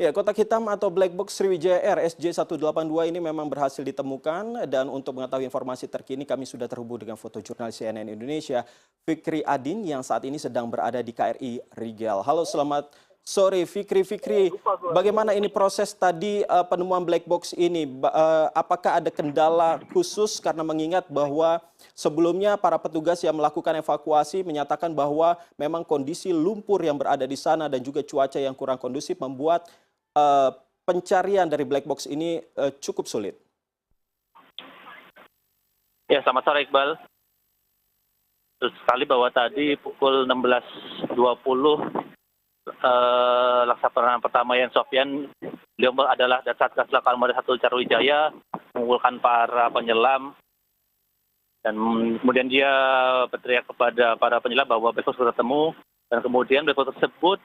Ya, kotak hitam atau black box Sriwijaya Air SJ182 ini memang berhasil ditemukan dan untuk mengetahui informasi terkini kami sudah terhubung dengan foto jurnalis CNN Indonesia Fikri Adin yang saat ini sedang berada di KRI Rigel. Halo, selamat sore Fikri. Fikri, bagaimana ini proses tadi penemuan black box ini? Apakah ada kendala khusus karena mengingat bahwa sebelumnya para petugas yang melakukan evakuasi menyatakan bahwa memang kondisi lumpur yang berada di sana dan juga cuaca yang kurang kondusif membuat pencarian dari black box ini cukup sulit. Ya, selamat sore Iqbal. Betul sekali bahwa tadi pukul 16.20 Laksamana pertama Yan Sofyan, beliau adalah dari Satgas Lakal Armada 1 Sriwijaya, mengumpulkan para penyelam dan kemudian dia berteriak kepada para penyelam bahwa black box sudah ketemu dan kemudian black box tersebut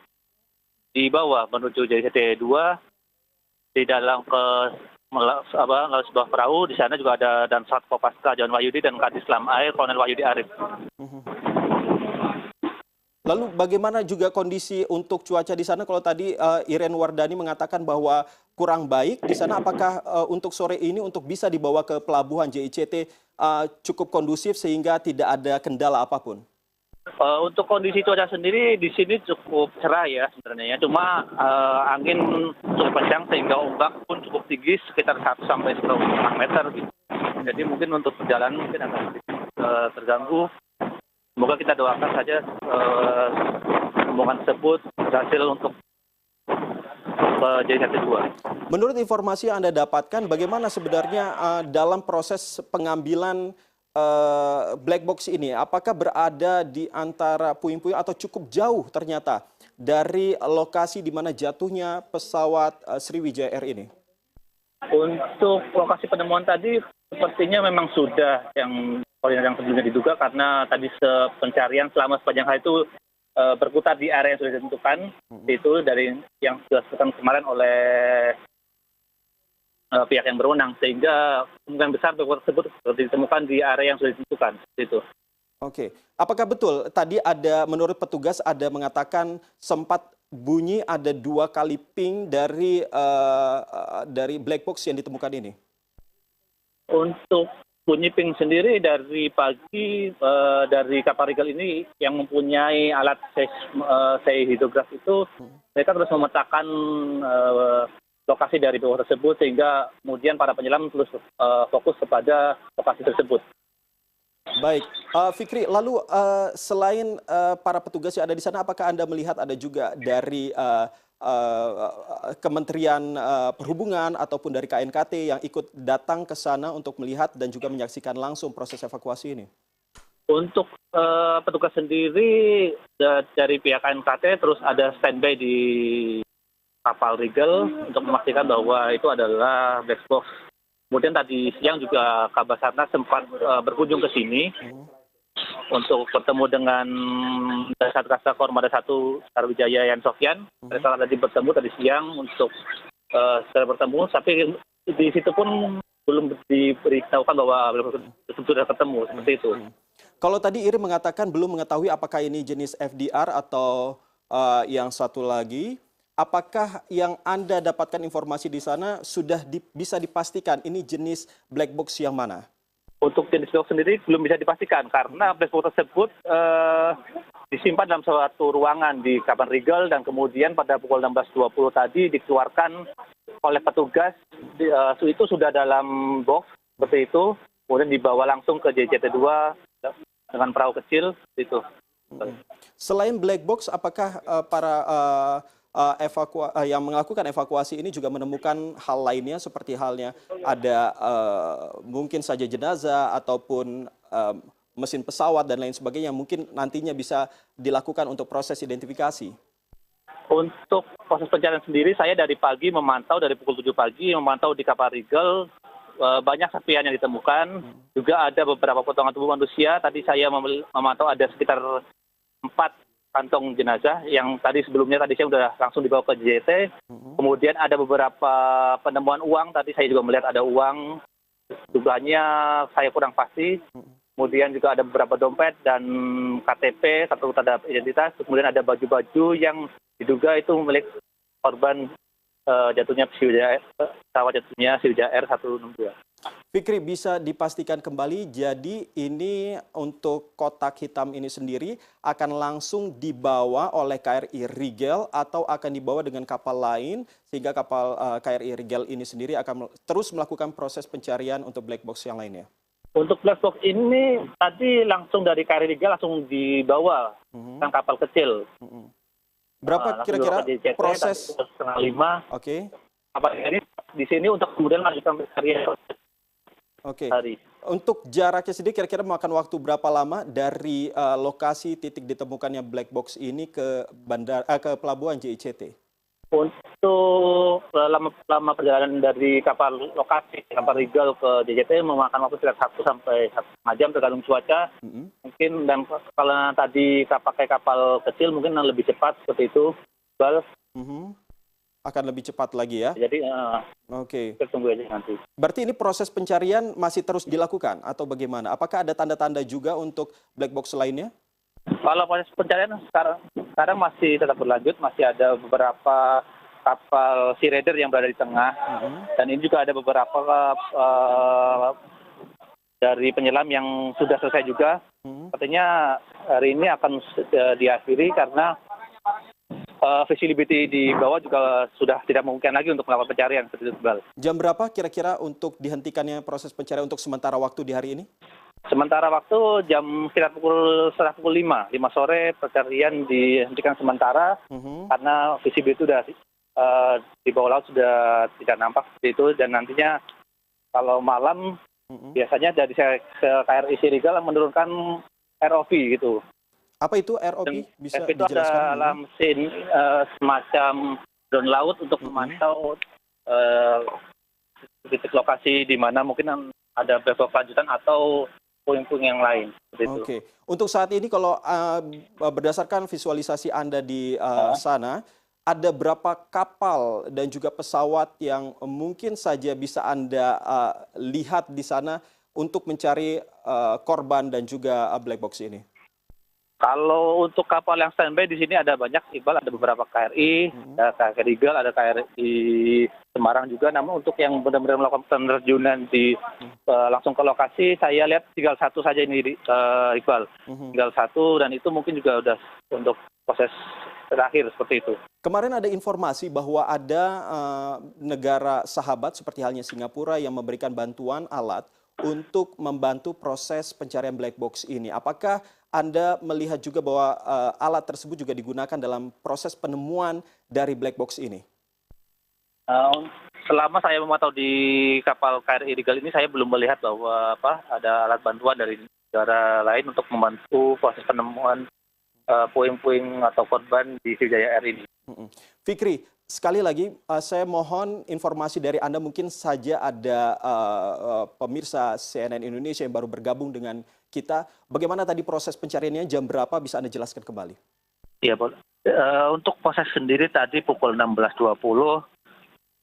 dibawa menuju JCT 2 di dalam sebuah perahu. Di sana juga ada dan Sat Kopaska John Wahyudi dan Kadis Lam Air Kolonel Wahyudi Arif. Lalu bagaimana juga kondisi untuk cuaca di sana? Kalau tadi Iren Wardani mengatakan bahwa kurang baik di sana, apakah untuk sore ini untuk bisa dibawa ke pelabuhan JICT cukup kondusif sehingga tidak ada kendala apapun? Untuk kondisi cuaca sendiri di sini cukup cerah ya sebenarnya. Cuma angin cukup kencang sehingga ombak pun cukup tinggi sekitar 1 sampai 1,5 meter gitu. Jadi mungkin untuk perjalanan mungkin akan terganggu. Semoga kita doakan saja rombongan tersebut berhasil untuk JCT 2. Menurut informasi yang Anda dapatkan, bagaimana sebenarnya dalam proses pengambilan black box ini, apakah berada di antara puing-puing atau cukup jauh ternyata dari lokasi di mana jatuhnya pesawat Sriwijaya Air ini? Untuk lokasi penemuan tadi sepertinya memang sudah yang sebelumnya diduga karena tadi pencarian selama sepanjang hari itu berputar di area yang sudah ditentukan, itu dari yang sudah disebutkan kemarin oleh pihak yang berwenang, sehingga kemungkinan besar black box tersebut ditemukan di area yang sudah ditentukan. Itu. Oke, apakah betul tadi ada menurut petugas ada mengatakan sempat bunyi ada 2 kali ping dari black box yang ditemukan ini? Untuk bunyi ping sendiri dari pagi dari kapal Rigel ini yang mempunyai alat seismograf itu, mereka terus memetakan lokasi dari bawah tersebut sehingga kemudian para penyelam terus fokus kepada lokasi tersebut. Baik, Fikri, lalu selain para petugas yang ada di sana, apakah Anda melihat ada juga dari Kementerian Perhubungan ataupun dari KNKT yang ikut datang ke sana untuk melihat dan juga menyaksikan langsung proses evakuasi ini? Untuk petugas sendiri dari pihak KNKT terus ada standby di kapal Rigel untuk memastikan bahwa itu adalah black box. Kemudian tadi siang juga Kabasarnas sempat berkunjung ke sini untuk bertemu dengan Satgas Lakal Armada 1 Sriwijaya Yan Sofyan. Mereka tadi bertemu tadi siang untuk secara bertemu, tapi di situ pun belum diberitahukan bahwa sudah ketemu seperti itu. Kalau tadi Iri mengatakan belum mengetahui apakah ini jenis FDR atau yang satu lagi. Apakah yang Anda dapatkan informasi di sana sudah bisa dipastikan ini jenis black box yang mana? Untuk jenis black box sendiri belum bisa dipastikan karena black box tersebut disimpan dalam suatu ruangan di kapal Rigel dan kemudian pada pukul 16.20 tadi dikeluarkan oleh petugas. Itu sudah dalam box seperti itu, kemudian dibawa langsung ke JCT 2 dengan perahu kecil itu. Selain black box, apakah para yang melakukan evakuasi ini juga menemukan hal lainnya seperti halnya ada mungkin saja jenazah ataupun mesin pesawat dan lain sebagainya yang mungkin nantinya bisa dilakukan untuk proses identifikasi? Untuk proses pencarian sendiri saya dari pagi memantau, dari pukul 7 pagi memantau di kapal Rigel, banyak serpihan yang ditemukan, juga ada beberapa potongan tubuh manusia. Tadi saya memantau ada sekitar 4 kantong jenazah yang sebelumnya saya sudah langsung dibawa ke JT. Kemudian ada beberapa penemuan uang, tadi saya juga melihat ada uang, jumlahnya saya kurang pasti. Kemudian juga ada beberapa dompet dan KTP, kartu tanda identitas. Kemudian ada baju-baju yang diduga itu milik korban jatuhnya pesawat jatuhnya Sriwijaya Air 162. Fikri, bisa dipastikan kembali, jadi ini untuk kotak hitam ini sendiri akan langsung dibawa oleh KRI Rigel atau akan dibawa dengan kapal lain sehingga kapal KRI Rigel ini sendiri akan terus melakukan proses pencarian untuk black box yang lainnya? Untuk black box ini tadi langsung dari KRI Rigel langsung dibawa kan kapal kecil. Berapa Langsung kira-kira dibawa ke JCT, proses? tadi 4:30. Oke, Kapal ini di sini untuk kemudian melanjutkan pencarian oke. hari. Untuk jaraknya sendiri kira-kira memakan waktu berapa lama dari lokasi titik ditemukannya black box ini ke ke pelabuhan JICT? Untuk lama perjalanan dari kapal lokasi kapal Rigel ke JJT memakan waktu sekitar 1 sampai 1,5 jam tergantung cuaca. Mungkin dan kalau tadi pakai kapal kecil mungkin lebih cepat seperti itu. Iqbal. Akan lebih cepat lagi ya? Jadi Oke. kita tunggu aja nanti. Berarti ini proses pencarian masih terus dilakukan atau bagaimana? Apakah ada tanda-tanda juga untuk black box lainnya? Kalau proses pencarian sekarang masih tetap berlanjut, masih ada beberapa kapal sea raider yang berada di tengah, dan ini juga ada beberapa dari penyelam yang sudah selesai juga. Katanya hari ini akan diakhiri karena visibility di bawah juga sudah tidak memungkinkan lagi untuk melakukan pencarian seperti itu, Iqbal. Jam berapa kira-kira untuk dihentikannya proses pencarian untuk sementara waktu di hari ini? Sementara waktu sekitar setengah pukul 5 sore pencarian dihentikan sementara karena visibility sudah di bawah laut sudah tidak nampak seperti itu, dan nantinya kalau malam biasanya dari KRI Rigel menurunkan ROV gitu. Apa itu ROV? Bisa itu dijelaskan? ada mesin semacam drone laut untuk memantau titik lokasi di mana mungkin ada black box lanjutan atau puing-puing yang lain. Oke. Untuk saat ini kalau berdasarkan visualisasi Anda di sana, ada berapa kapal dan juga pesawat yang mungkin saja bisa Anda lihat di sana untuk mencari korban dan juga black box ini? Kalau untuk kapal yang standby di sini ada banyak, Iqbal, ada beberapa KRI, ada KRI Rigel, ada KRI Semarang juga. Namun untuk yang benar-benar melakukan penerjunan langsung ke lokasi, saya lihat tinggal satu saja ini, Iqbal. Tinggal satu, dan itu mungkin juga udah untuk proses terakhir seperti itu. Kemarin ada informasi bahwa ada negara sahabat seperti halnya Singapura yang memberikan bantuan alat untuk membantu proses pencarian black box ini. Apakah Anda melihat juga bahwa alat tersebut juga digunakan dalam proses penemuan dari black box ini? Selama saya memantau di kapal KRI Rigel ini, saya belum melihat bahwa ada alat bantuan dari negara lain untuk membantu proses penemuan puing-puing atau korban di Sriwijaya Air ini. Fikri, sekali lagi saya mohon informasi dari Anda, mungkin saja ada pemirsa CNN Indonesia yang baru bergabung dengan kita. Bagaimana tadi proses pencariannya, jam berapa, bisa Anda jelaskan kembali? Iya, boleh. Untuk proses sendiri tadi pukul 16.20,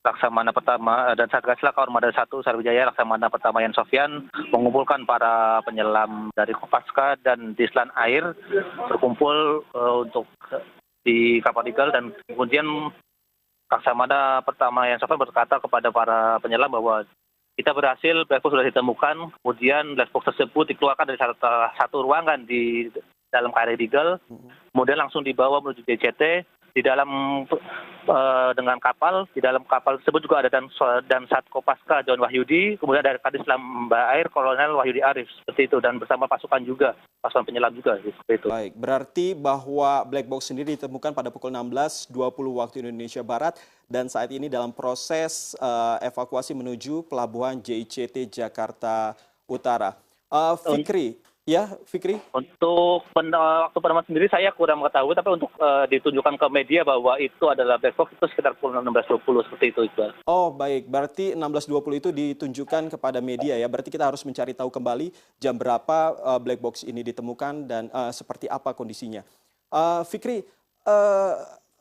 Laksamana Pertama dan Satgas Laka Armada 1 Sriwijaya Laksamana Pertama Yan Sofyan mengumpulkan para penyelam dari Kopaska dan Dislan Air berkumpul untuk di kapal Rigel, dan kemudian Laksamana Pertama Yan Sofyan berkata kepada para penyelam bahwa kita berhasil, black box sudah ditemukan. Kemudian black box tersebut dikeluarkan dari satu ruangan di dalam KRI Rigel, kemudian langsung dibawa menuju JCT. Di dalam dengan kapal, di dalam kapal tersebut juga ada dan Sat Kopaska John Wahyudi, kemudian ada Kadislam Air Kolonel Wahyudi Arif, seperti itu, dan bersama pasukan juga, pasukan penyelam juga, seperti itu. Baik, berarti bahwa black box sendiri ditemukan pada pukul 16.20 waktu Indonesia Barat, dan saat ini dalam proses evakuasi menuju pelabuhan JICT Jakarta Utara. Fikri, ya Fikri? Untuk waktu penemuan sendiri saya kurang mengetahui, tapi untuk ditunjukkan ke media bahwa itu adalah black box itu sekitar pukul 16.20 seperti itu, Iqbal. Oh baik, berarti 16.20 itu ditunjukkan kepada media ya. Berarti kita harus mencari tahu kembali jam berapa black box ini ditemukan dan seperti apa kondisinya. Fikri,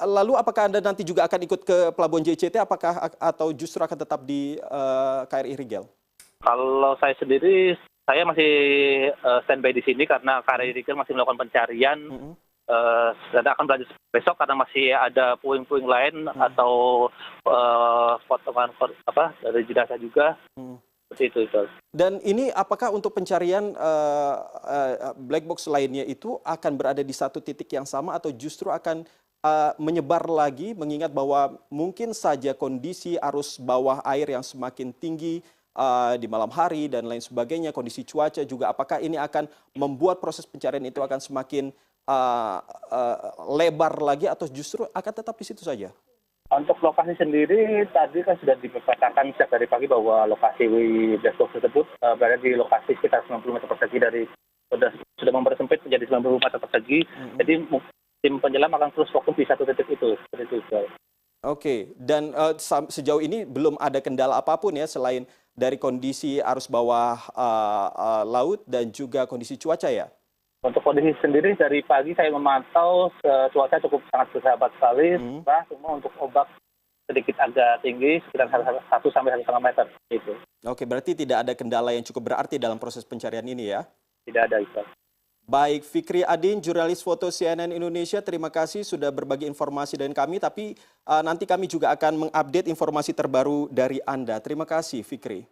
lalu apakah Anda nanti juga akan ikut ke pelabuhan JCT, apakah atau justru akan tetap di KRI Rigel? Kalau saya sendiri, saya masih standby di sini karena KRI Rigel masih melakukan pencarian dan akan berlanjut besok karena masih ada puing-puing lain atau potongan dari jenazah juga. Seperti itu, Iqbal. Dan ini apakah untuk pencarian black box lainnya itu akan berada di satu titik yang sama atau justru akan menyebar lagi, mengingat bahwa mungkin saja kondisi arus bawah air yang semakin tinggi di malam hari dan lain sebagainya, kondisi cuaca juga, apakah ini akan membuat proses pencarian itu akan semakin lebar lagi atau justru akan tetap di situ saja? Untuk lokasi sendiri tadi kan sudah dipetakan sejak dari pagi bahwa lokasi black box tersebut berada di lokasi sekitar 90 meter persegi dari sudah mempersempit menjadi 90 meter persegi. Jadi tim penyelam akan terus fokus di satu titik itu. Seperti itu. Oke, dan sejauh ini belum ada kendala apapun ya selain dari kondisi arus bawah laut dan juga kondisi cuaca ya? Untuk kondisi sendiri dari pagi saya memantau cuaca cukup sangat bersahabat sekali. Cuma untuk ombak sedikit agak tinggi sekitar 1 sampai 1,5 meter. Gitu. Oke, berarti tidak ada kendala yang cukup berarti dalam proses pencarian ini ya? Tidak ada, Iqbal. Baik, Fikri Adin, jurnalis foto CNN Indonesia, terima kasih sudah berbagi informasi dengan kami. Tapi nanti kami juga akan mengupdate informasi terbaru dari Anda. Terima kasih, Fikri.